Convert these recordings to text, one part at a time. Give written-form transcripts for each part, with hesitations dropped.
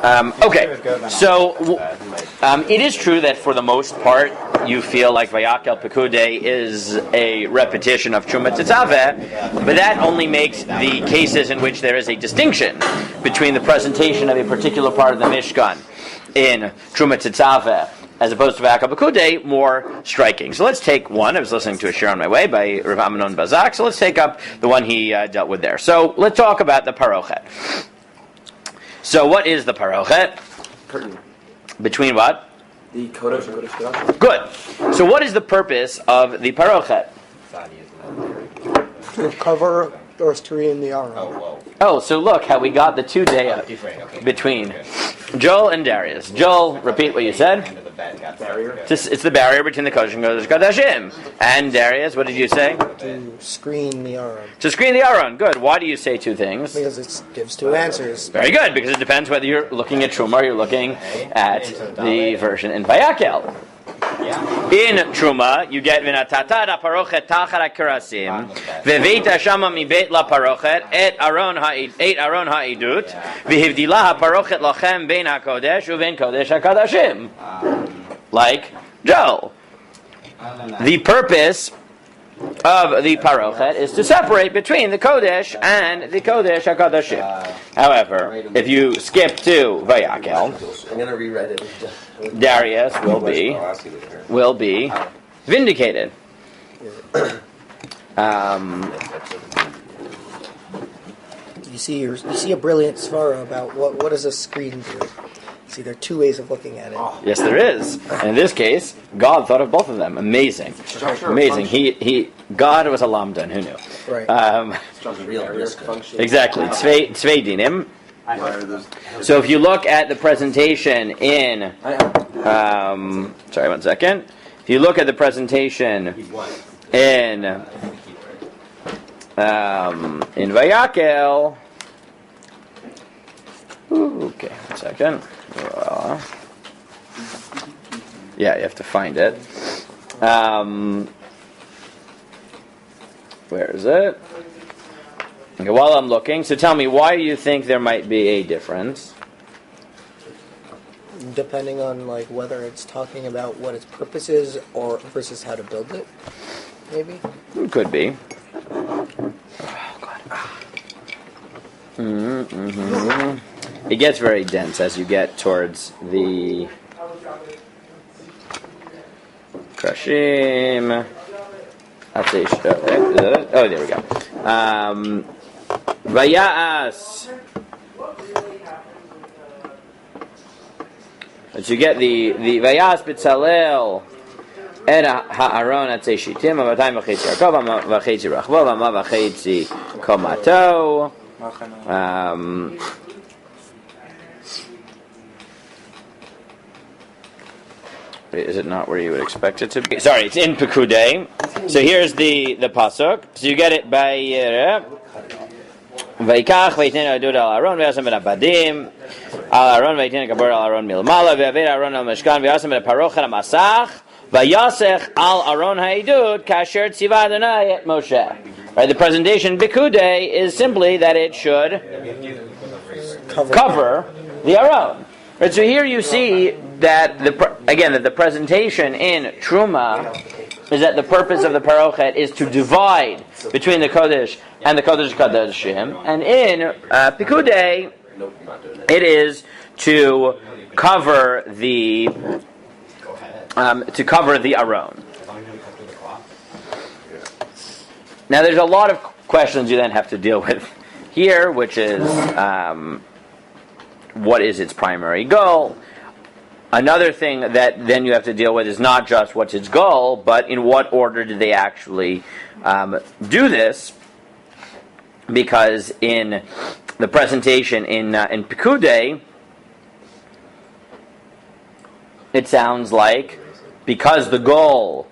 Okay, so it is true that for the most part you feel like Vayakel Pekude is a repetition of Truma Tetzaveh, but that only makes the cases in which there is a distinction between the presentation of a particular part of the Mishkan in Truma Tetzaveh as opposed to Vayakel Pekude more striking. So let's take one. I was listening to a shir on my way by Rav Amnon Bazak, so let's take up the one he dealt with there. So let's talk about the Parochet. So what is the Parochet? Curtain. Between what? The Kodesh and Kodesh Kodesh. Good. So what is the purpose of the Parochet? To cover or to read in the Aron. Oh, so look how we got the 2 day between Joel and Darius. Joel, repeat what you said. Barrier. It's the barrier between the Kodesh and Kodesh Kodashim. And Darius, what did you say? To screen the Aron. To screen the Aron. Good. Why do you say two things? Because it gives two answers. Very good, because it depends whether you're looking at Truma or you're looking at the version in Vayakel. In Truma, you get v'natata da parochet tachar hakerasim v'veita shama mibeit la parochet et aron ha'idut v'hivdila ha-parochet lachem bein hakodesh uvein kodesh hakadashim. Like Joel. The purpose of the Parochet is to separate between the Kodesh and the Kodesh HaKodashim. However, if you skip to Vayakel, I'm going to rewrite it. Darius will be vindicated. You see a brilliant svara about what does a screen do. See, there are two ways of looking at it. Yes, there is. And in this case, God thought of both of them. Amazing. Amazing. God was a lamdan. Who knew? Right. Exactly. Tzvei dinim. So if you look at the presentation in... sorry, 1 second. If you look at the presentation in Vayakel... Okay, 1 second. Yeah, you have to find it. Where is it? Okay, while I'm looking, so tell me, why do you think there might be a difference? Depending on whether it's talking about what its purpose is or versus how to build it, maybe? It could be. Oh, God. Mm-hmm. It gets very dense as you get towards the Krashim. Oh, there we go. Vayas. As you get the Vayas B'Tzalel Et Ha'aron Atzei Shitim Avatayim V'Chetzi Yaakov V'Chetzi Rachbo V'Chetzi Komato. Is it not where you would expect it to be? Sorry, it's in Pekudei. So here's the pasuk. So you get it by Vayikach Vayitenu Adud Al Aron V'Yasem Ben Abadim Al Aron Vayitenu Kabor Al Aron Milmala V'Yaver Aron Al Mishkan V'Yasem Ben Parochet HaMasach V'Yasech Al Aron Ha'idud Kasher Tziva Adonai Et Moshe. Right, the presentation Pekudei is simply that it should cover the Aron. Right, so here you see that the presentation in Truma is that the purpose of the Parochet is to divide between the Kodesh and the Kodesh Kodashim, and in Pekudei it is to cover the Aron. Now there's a lot of questions you then have to deal with here, which is what is its primary goal? Another thing that then you have to deal with is not just what's its goal, but in what order did they actually do this? Because in the presentation in Pekudei, it sounds like because the goal,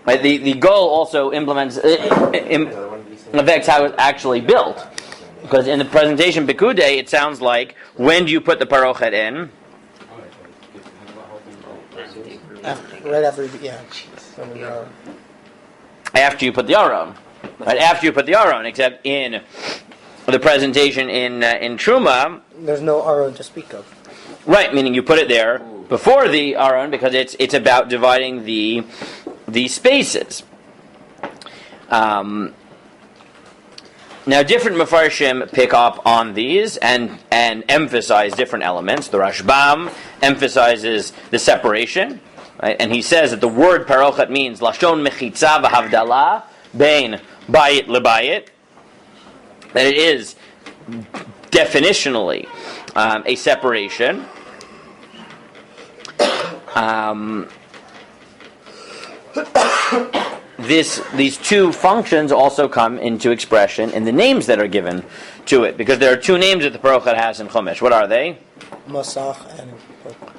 right, the goal also affects how it's actually built. Because in the presentation Pekudei, it sounds like when do you put the Parochet in? Right after, yeah. After you put the Aron. Right, after you put the Aron, except in the presentation in Truma, there's no Aron to speak of. Right, meaning you put it there before the aron because it's about dividing the spaces. Now, different Mefarshim pick up on these and emphasize different elements. The Rashbam emphasizes the separation, right? And he says that the word parochet means lashon mechitza v'havdalah bein bayit lebayit, that it is definitionally a separation. These two functions also come into expression in the names that are given to it, because there are two names that the parochet has in Chumash. What are they? Masach and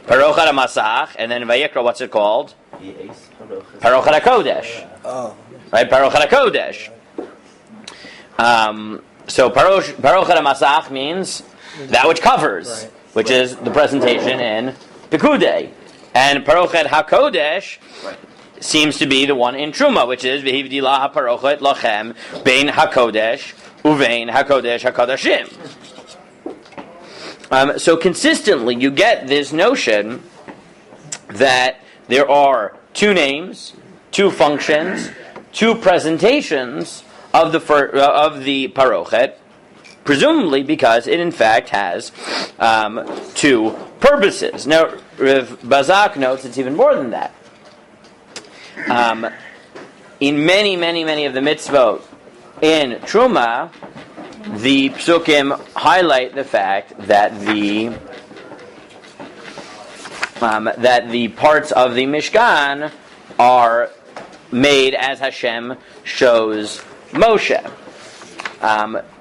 Parochet HaMasach, and then in Vayikra, what's it called? Parochet HaKodesh. oh, Right, Parochet HaKodesh. So Parochet HaMasach means that which covers, Right. which is the presentation in Pekudei. And Parochet HaKodesh seems to be the one in Truma, which is V'hivdilah HaParochet Lachem Bein HaKodesh Uvein HaKodesh HaKodashim. So consistently you get this notion that there are two names, two functions, two presentations of the Parochet, presumably because it in fact has two purposes. Now, Rav Bazak notes it's even more than that. In many of the mitzvot in Truma, the psukim highlight the fact that the parts of the Mishkan are made as Hashem shows Moshe.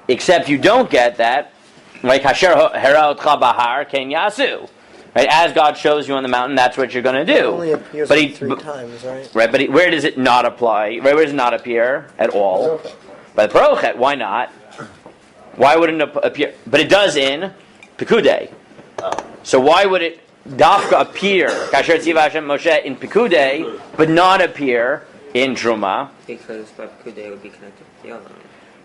Except you don't get that, like Hasher heraotcha bahar ken yasu. Right, as God shows you on the mountain, that's what you're going to do. it only appears But like three times, right? Right, but where does it not apply? Right, where does it not appear at all? By the Parochet, why not? Why wouldn't it appear? But it does in Pekudei. So why would it dafka appear, Kasher Tziva Hashem Moshe, in Pekudei, but not appear in Truma? Because by Pekudei would be connected to the Aron.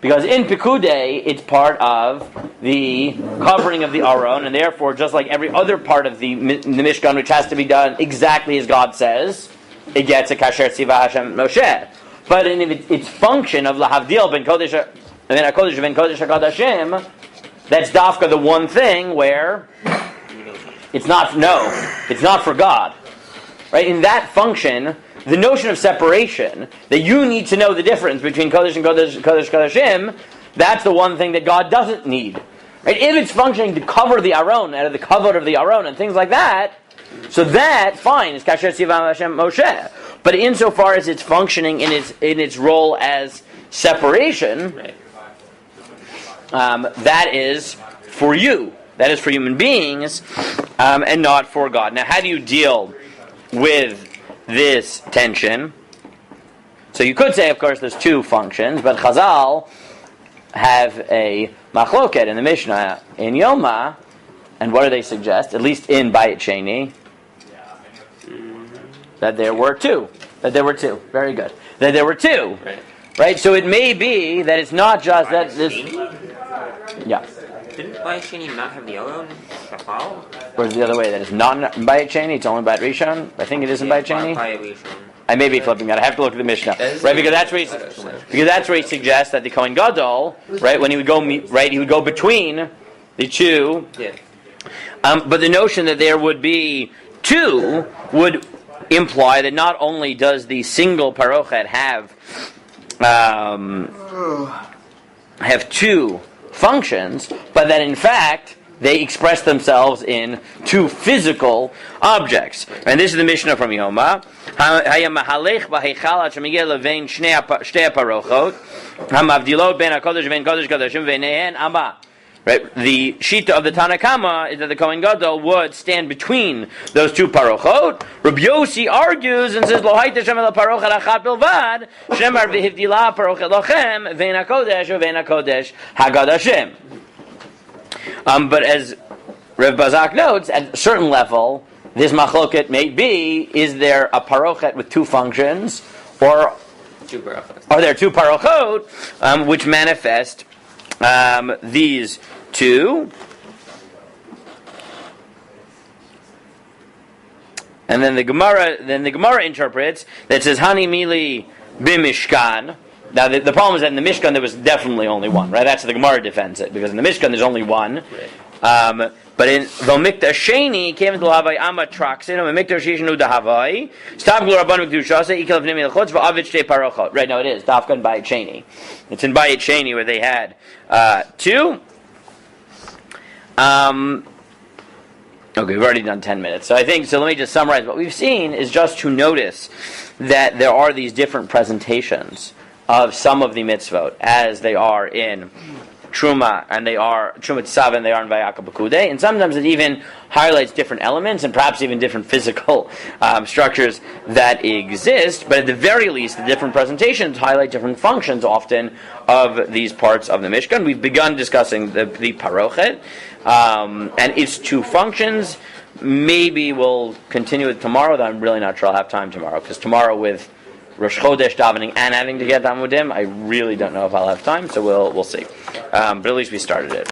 Because in Pekudei, it's part of the covering of the Aron, and therefore, just like every other part of the Mishkan, which has to be done exactly as God says, it gets a Kasher Tziva Hashem Moshe. But in its function of Lahavdil ben Kodesh ben Kodesh HaKodashim, that's dafka the one thing where it's not for God. Right? In that function, the notion of separation, that you need to know the difference between Kodesh and Kodashim, that's the one thing that God doesn't need. Right? If it's functioning to cover the Aron, out of the cover of the Aron and things like that, so that, fine, is Kasher Tziva Hashem Moshe. But insofar as it's functioning in its role as separation, that is for you. That is for human beings, and not for God. Now, how do you deal with this tension? So you could say, of course, there's two functions, but Chazal have a machloket in the Mishnah in Yoma, and what do they suggest? At least in Bayit Sheni, that there were two. Very good. That there were two. Right? So it may be that it's not just that this. Yeah. Didn't Bayit Sheni not have the Aron? Or is it the other way? That it's not in Bayit Sheni, it's only Bayit Rishon? I think it is in Bayit Sheni. I may be flipping that. I have to look at the Mishnah. Right? Because that's where he suggests that the Kohen Gadol, right, when he would go he would go between the two. Yeah. But the notion that there would be two would imply that not only does the single parochet have two functions, but that in fact they express themselves in two physical objects. And this is the Mishnah from Yoma. Right? The shita of the Tanakama is that the Kohen Gadol would stand between those two parochot. Rabbi Yossi argues and says, "Lo hayte shem el parochet achat bilvad, shemar v'hivdilah parochet lochem vein hakodesh uvein hakodesh hagadashim." But as Rav Bazak notes, at a certain level, this machloket may be: is there a parochet with two functions, or are there two parochot which manifest these two? And then the Gemara interprets that says Hani Mili Bimishkan. Now the problem is that in the Mishkan there was definitely only one, right? That's how the Gemara defends it, because in the Mishkan there's only one. But in Vomikta Sheni came to Lavai Amat Traxin, and Mikta Shishnu Dahavai, Stav Gluraban Mikdushasa, Ikal of Nimi Lachotz, Vavich De Parochot. Right now it is, Dafkan Bayit Sheni. It's in Bayit Sheni where they had two. Okay, we've already done 10 minutes. So let me just summarize. What we've seen is just to notice that there are these different presentations of some of the mitzvot as they are in Truma, and they are Truma Tzav, and they are in Vayakal B'Kudei, and sometimes it even highlights different elements and perhaps even different physical structures that exist. But at the very least, the different presentations highlight different functions often of these parts of the Mishkan. We've begun discussing the Parochet and its two functions. Maybe we'll continue it tomorrow, though I'm really not sure I'll have time tomorrow, because tomorrow with Rosh Chodesh davening and having to get Amudim, I really don't know if I'll have time, so we'll see. But at least we started it.